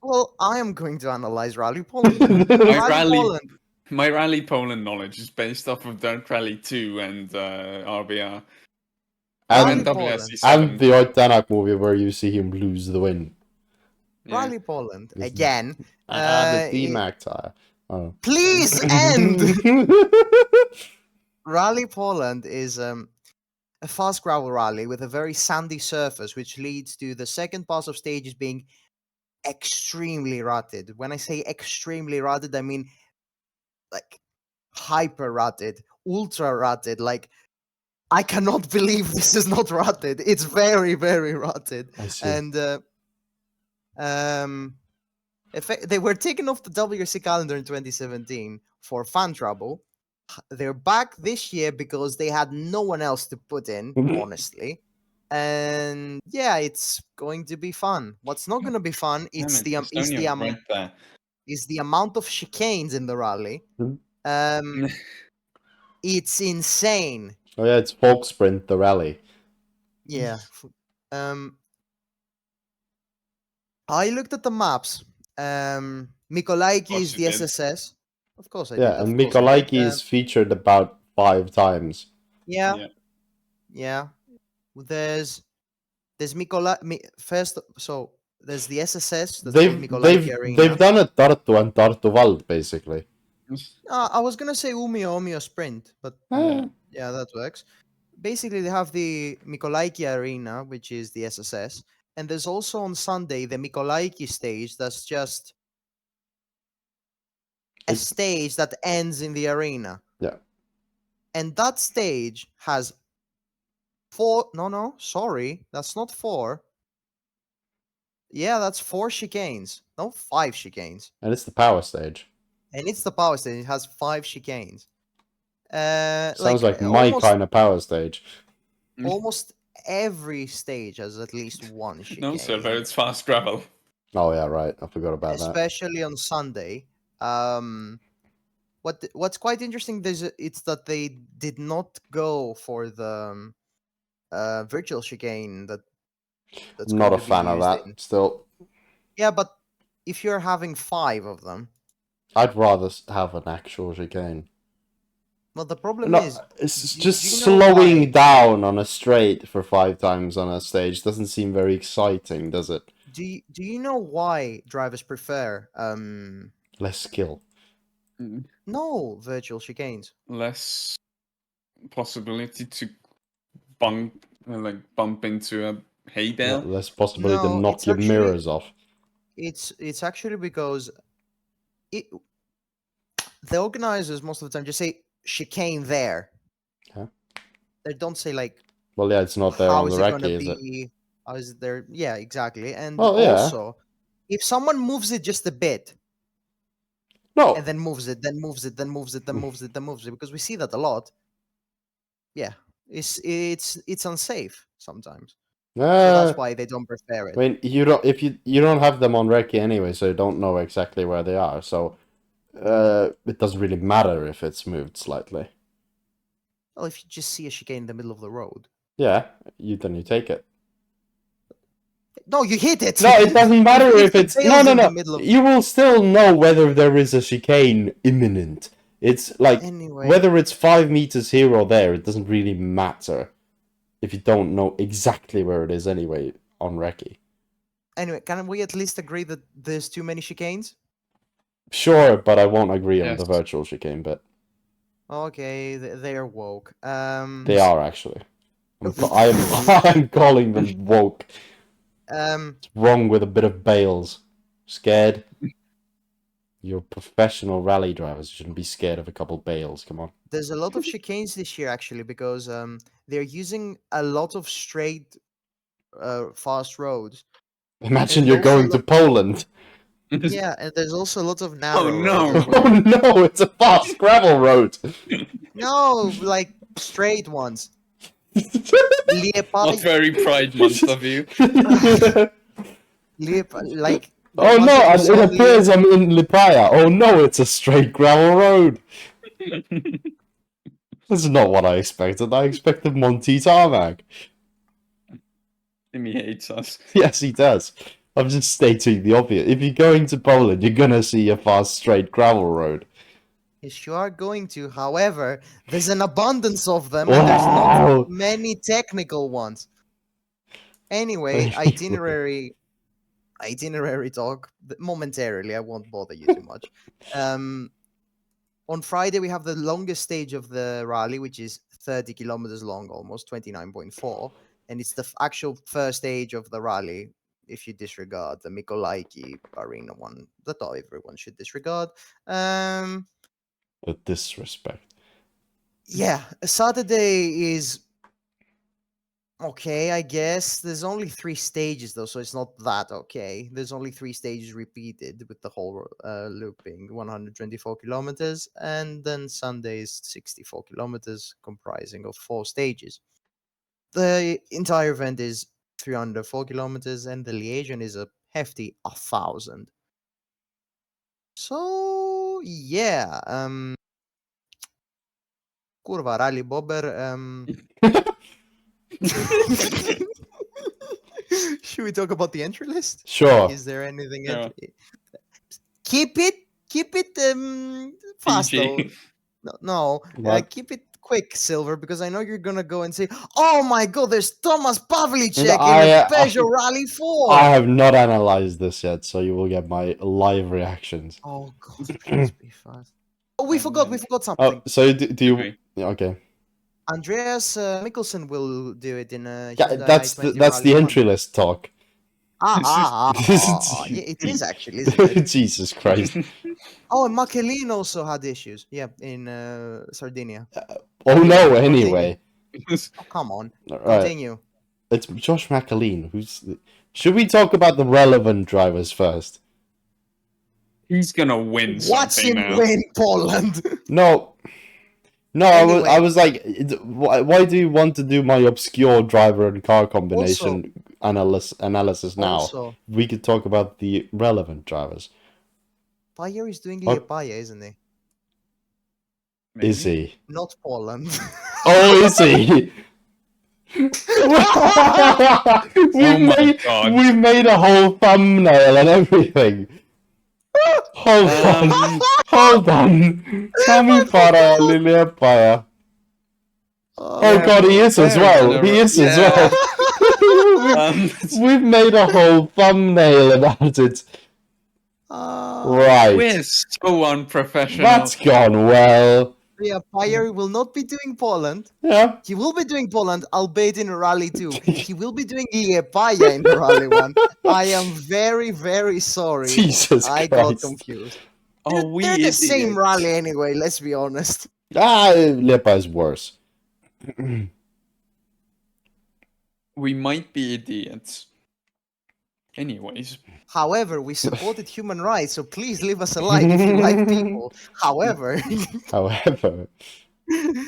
Well, I am going to analyze Rally Poland. Then. My Rally rally, Poland. my Rally Poland knowledge is based off of Dirt Rally 2 and RBR. Rally And Poland. WRC And 7. the Oitanak movie where you see him lose the win. Yeah. Rally Poland This- again. The it- D-Mac tire. Oh. Please end. Rally Poland is a fast gravel rally with a very sandy surface, which leads to the second pass of stages being extremely rutted. When I say extremely rutted, I mean like hyper rutted, ultra rutted. Like I cannot believe this is not rutted. It's very, very rutted. I see. And they were taken off the WRC calendar in 2017 for fan trouble. They're back this year because they had no one else to put in, honestly. And yeah, it's going to be fun. What's not going to be fun Damn is it, the Estonia right there. is the amount of chicanes in the rally. It's insane. Oh yeah, it's Folk Sprint, the rally. Yeah. I looked at the maps. Mikolaiki is you the did. SSS. Of course I Yeah, did. and Of course I did. Mikolaiki is featured about 5 times. Yeah. There's first. So there's the SSS. That's called Mikolaiki Arena. They've done a Tartu and Tartu Vald basically. I was gonna say Umio Sprint, but yeah, that works. Basically, they have the Mikolaiki Arena, which is the SSS, and there's also on Sunday the Mikolaiki stage. That's just a stage that ends in the arena. Yeah. And that stage has 4. No, sorry, that's not 4. Yeah, that's 4 chicanes. No, 5 chicanes. And it's the power stage. And it's the power stage. It has 5 chicanes. Sounds like my kind of power stage. Almost every stage has at least one chicane. No, Silver, it's fast gravel. Oh yeah, right. I forgot about that. Especially on Sunday. What's quite interesting is it's that they did not go for the virtual chicane that's I'm not a going to be fan of used that. in. Still, Yeah, but if you're having 5 of them, I'd rather have an actual chicane. well, the problem No, is it's do just you know slowing why? down on a straight for 5 times on a stage doesn't seem very exciting, does it? Do you know why drivers prefer Less skill. no virtual chicanes? Less possibility to bump into a hay bale. Less possibility to No, knock it's your actually- mirrors off. It's actually because the organizers most of the time just say chicane there. Huh? They don't say like Well, yeah, it's not there how on is the it going recce, to is it? be? How is it there? Yeah, exactly. And Well, yeah. also, if someone moves it just a bit No. and then moves it, then moves it, then moves it, then moves it, then moves it, because we see that a lot. Yeah, it's unsafe sometimes. So that's why they don't prefer it. I mean, you don't have them on recce anyway, so you don't know exactly where they are. So it doesn't really matter if it's moved slightly. Well, if you just see a chicane in the middle of the road. Yeah, then you take it. No, you hit it. No, it doesn't matter if it's fails no. in the middle of- You will still know whether there is a chicane imminent. It's like Anyway. whether it's 5 meters here or there, it doesn't really matter if you don't know exactly where it is anyway on recce. Anyway, can we at least agree that there's too many chicanes? Sure, but I won't agree on the Yes. virtual chicane bit. Okay, they're woke. They are actually. I'm calling them woke. It's wrong with a bit of bales. Scared? You're professional rally drivers. You shouldn't be scared of a couple bales. Come on. There's a lot of chicanes this year actually because they're using a lot of straight, fast roads. Imagine And you're also going to Poland. Yeah, and there's also a lot of narrow. no. roads as well. Oh no, it's a fast gravel road. No, like straight ones. Not Liepāja, very Pride Month of you. like. the Oh ones no, that you it saw appears I'm in Liepāja. Oh no, it's a straight gravel road. This is not what I expected. I expected Monty tarmac. Timmy hates us. Yes, he does. I'm just stating the obvious. If you're going to Poland, you're gonna see a fast, straight gravel road. Yes, you are going to. However, there's an abundance of them, and there's not Wow. many technical ones. Anyway, itinerary talk. Momentarily, I won't bother you too much. On Friday, we have the longest stage of the rally, which is 30 kilometers long, almost 29.4, and it's the actual first stage of the rally. If you disregard the Mykolaiki arena one, that everyone should disregard. The disrespect. Yeah, Saturday is okay, I guess. There's only 3 stages though, so it's not that okay. There's only 3 stages repeated with the whole looping 124 kilometers, and then Sunday is 64 kilometers, comprising of 4 stages. The entire event is 304 kilometers, and the liaison is a hefty 1,000. So yeah, kurva rally bobber. Should we talk about the entry list? Sure. Is there anything? Yeah. Keep it fast though. PG. No, What? keep it quick, Silver, because I know you're gonna go and say, "Oh my God, there's Thomas Pavlicek in I- a Peugeot Rally 4." I have not analyzed this yet, so you will get my live reactions. Oh God, please be fast. Oh, we Oh, forgot man. something. Oh, so do you? Okay. Yeah, okay. Andreas Mikkelsen will do it in a Yeah, Hyundai that's i20 that's Rally the 1. entry list talk. Yeah, it is actually, isn't it? Jesus Christ. Oh, and Makelin also had issues. Yeah, in Sardinia. Oh no, Continue. anyway. Oh, come on. Right. Continue. It's Josh McAleen. Should we talk about the relevant drivers first? He's gonna win Watch something him now. win Poland. No. No, Anyway. I was like, why do you want to do my obscure driver and car combination analysis now? Also, We could talk about the relevant drivers. Pajari is doing What? Liepaja, isn't he? Maybe. Is he? Not Poland. Oh, is he? God. We've made a whole thumbnail and everything. Hold on. Hold on. Sami para Liepaja. Oh Yeah, God, he is as where well. He general- is as Yeah. well. We've made a whole thumbnail about it. Right. We're so unprofessional. That's gone well. Yeah, Pajari will not be doing Poland. Yeah. He will be doing Poland, albeit in Rally 2. He will be doing Liepaja in the Rally 1. I am very, very sorry. Jesus I got Christ. confused. Oh, we They're the same idiots. rally anyway, let's be honest. Liepa is worse. We might be idiots. Anyways. However, we supported human rights, so please leave us a like if you like people. However, However,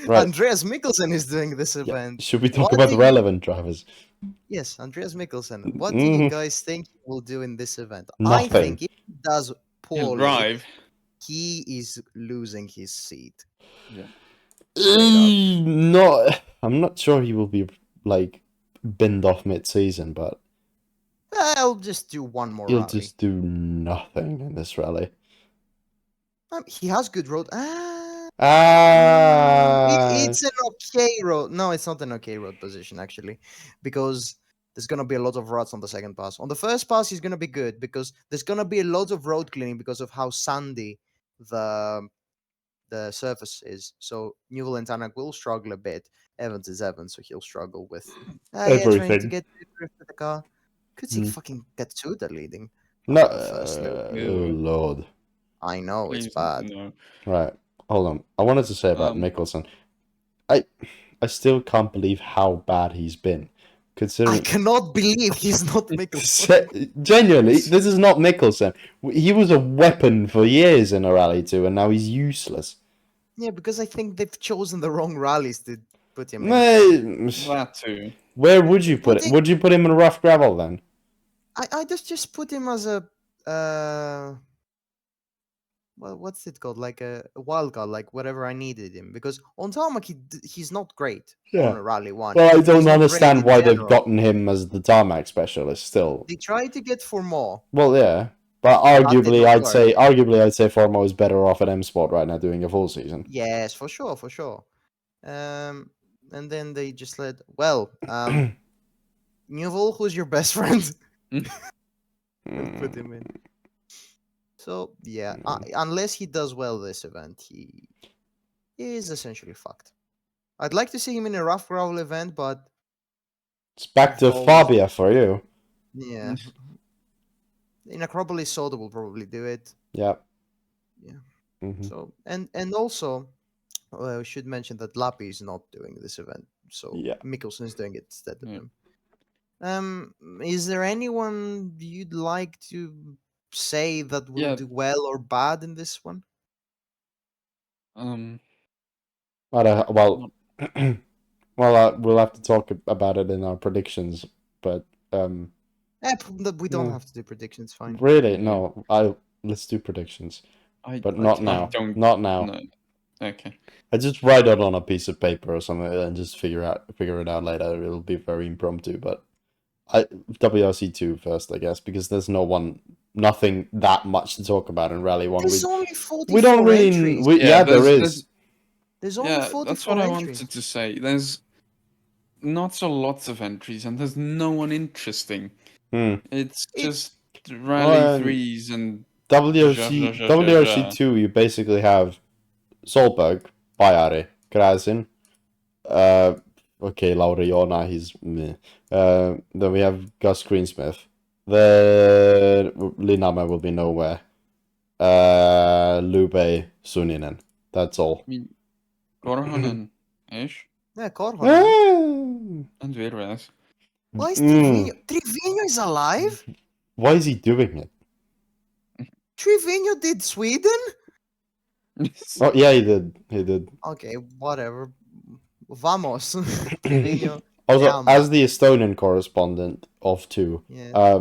right. Andreas Mikkelsen is doing this event. Should we talk What about do the you- relevant drivers? Yes, Andreas Mikkelsen. What do you guys think he will do in this event? I Nothing. think if he does He'll poorly, drive. he is losing his seat. No, I'm not sure he will be like binned off mid-season, but I'll just do one more he'll rally. just do nothing in this rally. He has good road. It's an okay road. No, it's not an okay road position actually, because there's gonna be a lot of ruts on the second pass. On the first pass, he's gonna be good because there's gonna be a lot of road cleaning because of how sandy the surface is. So Newell and Tanak will struggle a bit. Evans is Evans, so he'll struggle with trying to Everything. get drift with the car. Could see fucking Katsuda leading. No, the first loop. oh lord. I know it's Please, bad. no. Right, hold on. I wanted to say about Mikkelsen. I still can't believe how bad he's been. I Considering cannot believe he's not Mikkelsen. genuinely, this is not Mikkelsen. He was a weapon for years in a Rally 2, and now he's useless. Yeah, because I think they've chosen the wrong rallies to put him in. That too. Where would you put it? Putting- Would you put him in rough gravel then? I just put him as a what's it called? Like a wild card, like whatever I needed him. Because on tarmac, he's not great on Yeah. a Rally 1. Well, I He's don't not great understand in why they've general. gotten him as the tarmac specialist still. They tried to get for more. Well, yeah, but That did arguably, not I'd say Formo is better off at M Sport right now doing a full season. Yes, for sure, for sure. And then they just said, well, Newell, who's your best friend? And put him in. So yeah, unless he does well this event, he is essentially fucked. I'd like to see him in a rough gravel event, but It's back to Volvo- Fabia for you. yeah, in Acropolis Soda will probably do it. Yeah. Yeah. Mm-hmm. So and also, we should mention that Lappi is not doing this event, so Yeah. Mikkelsen is doing it instead of Yeah. him. Is there anyone you'd like to say that will Yeah. do well or bad in this one? Um. Well, well, we'll have to talk about it in our predictions, but We don't no. have to do predictions. Fine. Really, Yeah. no. Let's do predictions, but I not do- now. don't. Not now. No. Okay. I just write it on a piece of paper or something and just figure it out later. It'll be very impromptu, but WRC2 first, I guess, because there's nothing that much to talk about in Rally 1. There's only 44 We don't really entries. there is. There's only Yeah, 44 that's what I entries. wanted to say. There's not so lots of entries, and there's no one interesting. Hmm. It's It- just Rally Well, 3s and WRC2, you basically have Solberg, Pajari, Krasin, okay, Lauriona, he's meh. Then we have Gus Greensmith. Then Liname will be nowhere. Lube, Suninen. That's all. I mean, Korhonen ish Yeah, Korhonen. Ah. and Virves. Why is Mm. Trivigno? Trivigno is alive? Why is he doing it? Trivigno did Sweden? Oh yeah, he did. He did. Okay, whatever. Vamos. Trivigno. Also, Yeah, as the Estonian correspondent of two, Yeah,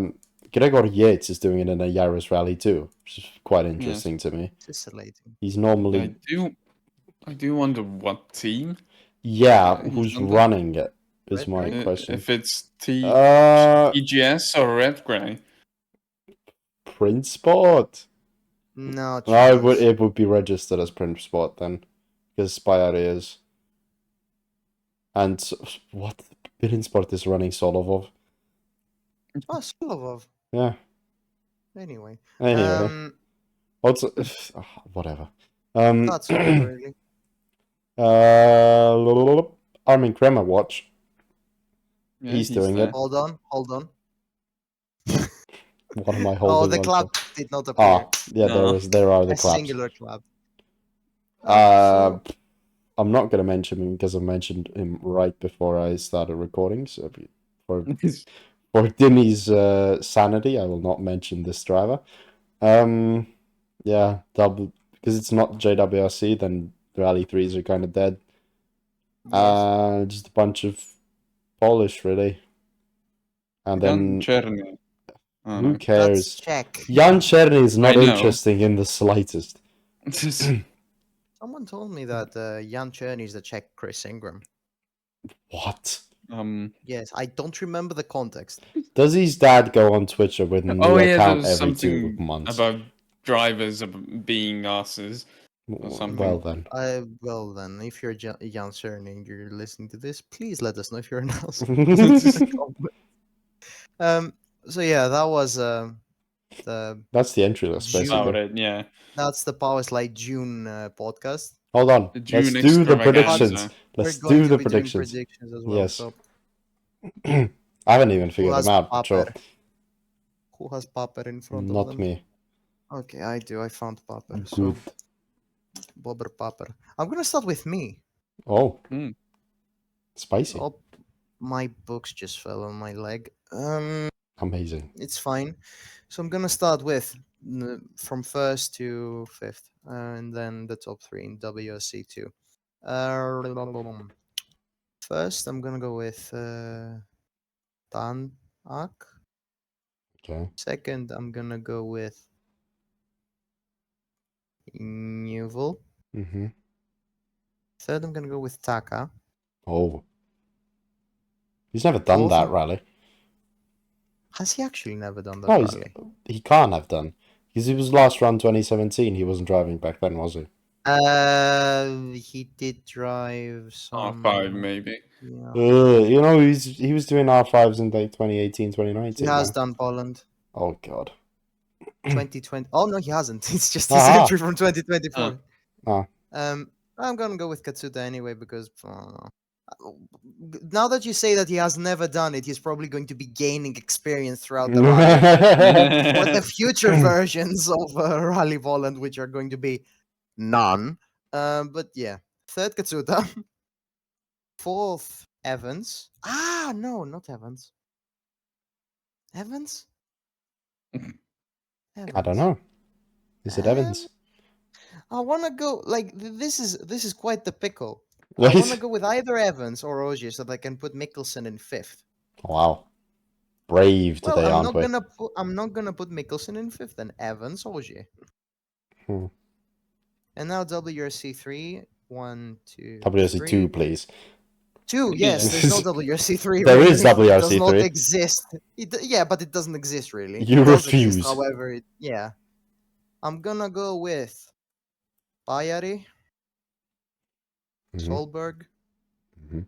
Gregor Yates is doing it in a Yaris Rally too, which is quite interesting to me. titillating. He's normally I do wonder what team. who's he's done that. running it is Red my Gray? question. If it's Uh, TGS or Red Gray. Print Sport. No, No, chance. it would be registered as Print Sport then, because Pajari is. And what Print Sport is running Solovov. Oh, Solovov. Yeah. Anyway. Anyway, also whatever. That's all really. Armin Kremer watch. Yeah, He's doing there. it. Hold on. What am I Oh, holding the on clap to? did not appear. Yeah, No. there are the A claps. singular clap. So, I'm not gonna mention him because I mentioned him right before I started recording. So for Dimmy's sanity, I will not mention this driver. Yeah, because it's not JWRC, then Rally 3s are kind of dead. yes. Just a bunch of Polish, really. And then Jan Czerny. Oh, who no. cares? That's check. Jan Czerny is not I know. interesting in the slightest. Someone told me that Jan Czerny is the Czech Chris Ingram. What? Yes, I don't remember the context. Does his dad go on Twitter with a new Oh yeah, there account was every 2 something months? about drivers being asses. or something. Well then. Well then, if you're Jan Czerny and you're listening to this, please let us know if you're an asshole. So yeah, that was the That's the entry list, June. About basically. it, yeah. that's the Powerslide June podcast. Hold on. The Let's June do the extravaganza. predictions. We're Let's going do to the be predictions. doing predictions as well. Yes. So I haven't even who figured has them out, but sure. Paper? Who has Paper in front of Not them? me. Okay, I do. I found Paper. Good. So Bobber Paper. I'm gonna start with me. Oh. Hmm. Spicy. Oh, my books just fell on my leg. Amazing. It's fine. So I'm gonna start with from first to fifth, and then the top three in WRC two. First, I'm gonna go with Dan Ak. Okay. Second, I'm gonna go with Newell. Mm-hmm. Third, I'm gonna go with Taka. Oh. He's never done Fourth, that rally. has he actually never done that No, rally? he can't have done. Because he was last run 2017. He wasn't driving back then, was he? He did drive some. R5 maybe. Yeah. You know, he was doing R5s in like 2018, 2019. He has man. done Poland. Oh, God. 2020. Oh no, he hasn't. It's just his Aha. entry from 2024. Ah. I'm gonna go with Katsuta anyway because now that you say that he has never done it, he's probably going to be gaining experience throughout the rally for the future versions of Rally Poland, which are going to be none. But yeah, third Katsuta, fourth Evans. Ah, no, not Evans. Evans? I don't know. Is it Evans? I want to go like this is quite the pickle. I want to go with either Evans or Ogier so that I can put Mikkelsen in fifth. Wow. Brave Well, today, I'm aren't not we? gonna put Mikkelsen in fifth and Evans Ogier. Hmm. And now WRC 3, 1, 2, WRC 2, 3. please. 2, yes, there's no WRC 3. There really. is WRC It does not 3. exist. Yeah, but it doesn't exist really. You It does refuse. Exist, however, yeah. I'm gonna go with Pajari, Mhm. Solberg, Mhm.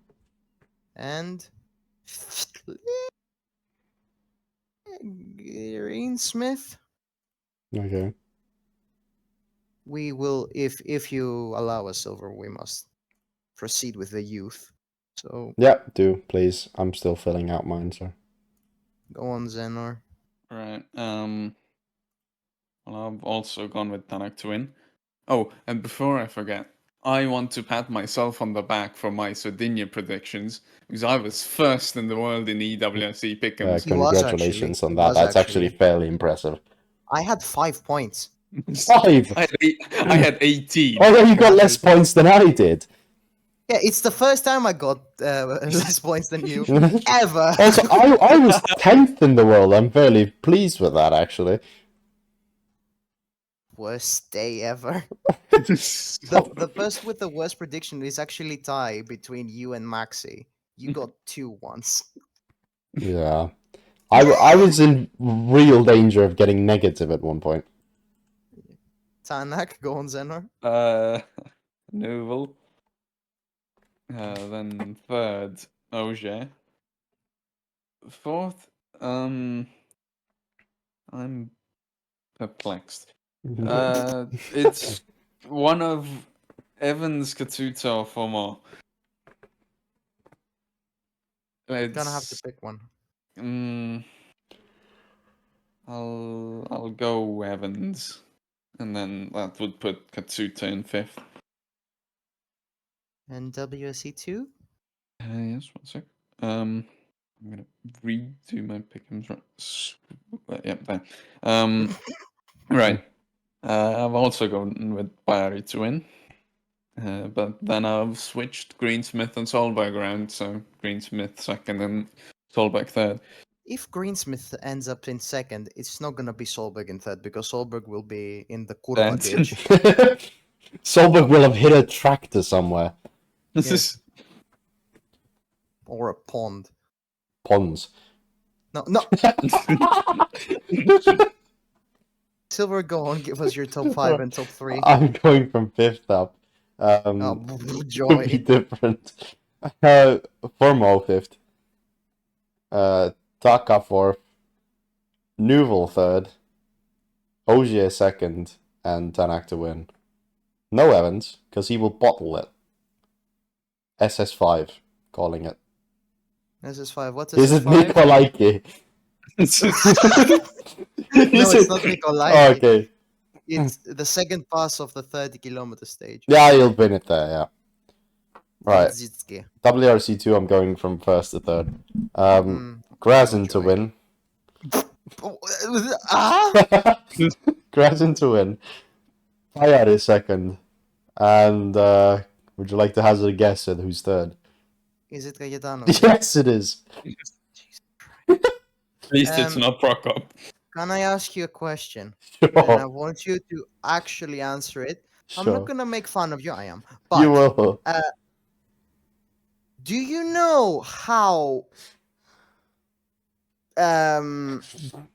and Greensmith. Okay. We will, if you allow us over, we must proceed with the youth. So Yeah, do, please. I'm still filling out mine, so. go on, Zenor. Right. Well, I've also gone with Tanak to win. Oh, and before I forget, I want to pat myself on the back for my Sardinia predictions because I was first in the world in EWRC pick'ems. He was Congratulations actually. on He that. was That's actually actually. fairly impressive. I had 5 points. 5! I had 18. Oh, yeah, you got had less 18. points than I did. Yeah, it's the first time I got less points than you ever. Also, I was 10th in the world. I'm fairly pleased with that, actually. Worst day ever. So- The person with the worst prediction is actually tie between you and Maxi. You got 2 once. Yeah. I was in real danger of getting negative at one point. Tanak, go on, Zenor. Nouvel. Then third, Auger. Fourth, I'm perplexed. It's one of Evans, Katsuta, or Fomo. Gonna have to It's pick one. I'll go Evans, and then that would put Katsuta in fifth. And WSC 2? Yes, one sec. I'm gonna redo my pick'ems. Yeah, there. Right. I've also gone with Pajari to win. But then I've switched Greensmith and Solberg around, so Greensmith second and Solberg third. If Greensmith ends up in second, it's not gonna be Solberg in third because Solberg will be in the Kurva Then- ditch. Solberg will have hit a tractor somewhere. This Yeah. is Or a pond. Ponds. No. Silver, go on, give us your top 5 and top 3. I'm going from 5th up. Oh, To be joy. different. Formo 5th. Taka 4th. Nouvel 3rd. Ogier 2nd. And Tanak to win. No Evans, because he will bottle it. SS5, calling it. This is 5. What Is it SS5? Nikolaiki? No, it's not Nikolai. Oh, okay. It's the second pass of the 30-kilometer stage. Yeah, you'll win it there, yeah. Right. Zitski. WRC2, I'm going from 1st to 3rd. Grazin to joy. win. Ah! Grazin to win. Pajari 2nd. And would you like to hazard a guess at who's 3rd? Is it Cayetano? Yes, it is. At least it's not Prokop. Can I ask you a question? And I Sure, want you to actually answer it. I'm sure. not gonna make fun of you, I am. You But will. do you know how The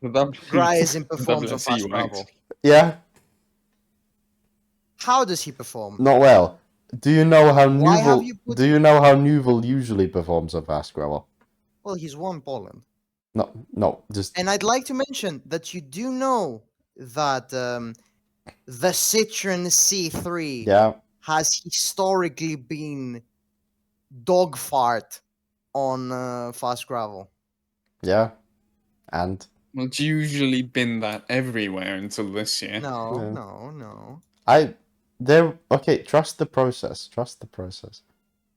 Gryazin performs on WRC, fast right? gravel? Yeah, How does he perform? not well. Do you know how Why have Nuvel? you put? Do you know how Nuvel usually performs on fast gravel? Well, he's won Poland. No, no, just And I'd like to mention that you do know that the Citroen C3 yeah, has historically been dog fart on fast gravel. yeah, and Well, it's usually been that everywhere until this year. No, Yeah. no, no. there. Okay, trust the process. Trust the process.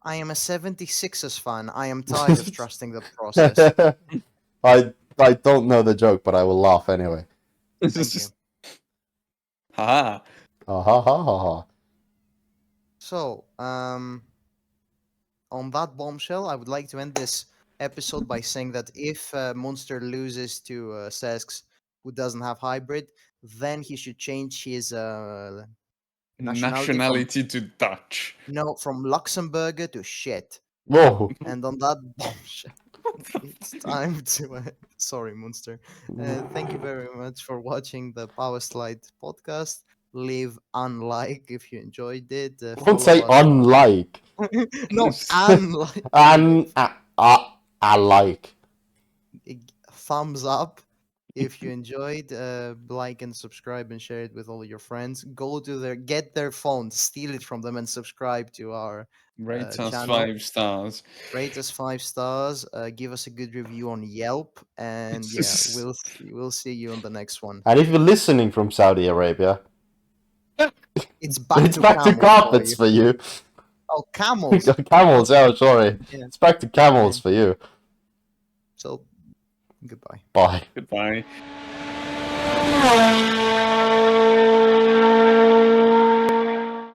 I am a 76ers fan. I am tired of trusting the process. I don't know the joke, but I will laugh anyway. Thank you. Ha! Ha ha ha ha ha. So, on that bombshell, I would like to end this episode by saying that if Monster loses to Sesks, who doesn't have hybrid, then he should change his Nationality to Dutch. from Luxembourger to shit. Whoa. And on that bombshell, it's time to sorry, Monster. Thank you very much for watching the Powerslide podcast. Leave unlike if you enjoyed it. Don't say Follow us on unlike. no unlike. I like. Thumbs up if you enjoyed. Like and subscribe and share it with all your friends. Go to get their phone, steal it from them, and subscribe to our Rate us channel. 5 stars. Rate us 5 stars. Give us a good review on Yelp, and yeah, we'll see you on the next one. And if you're listening from Saudi Arabia, It's back it's to back to camels carpets for you. for you. Oh, camels. Camels, yeah, sorry. Yeah. It's back to camels for you. So, goodbye. Bye. Goodbye.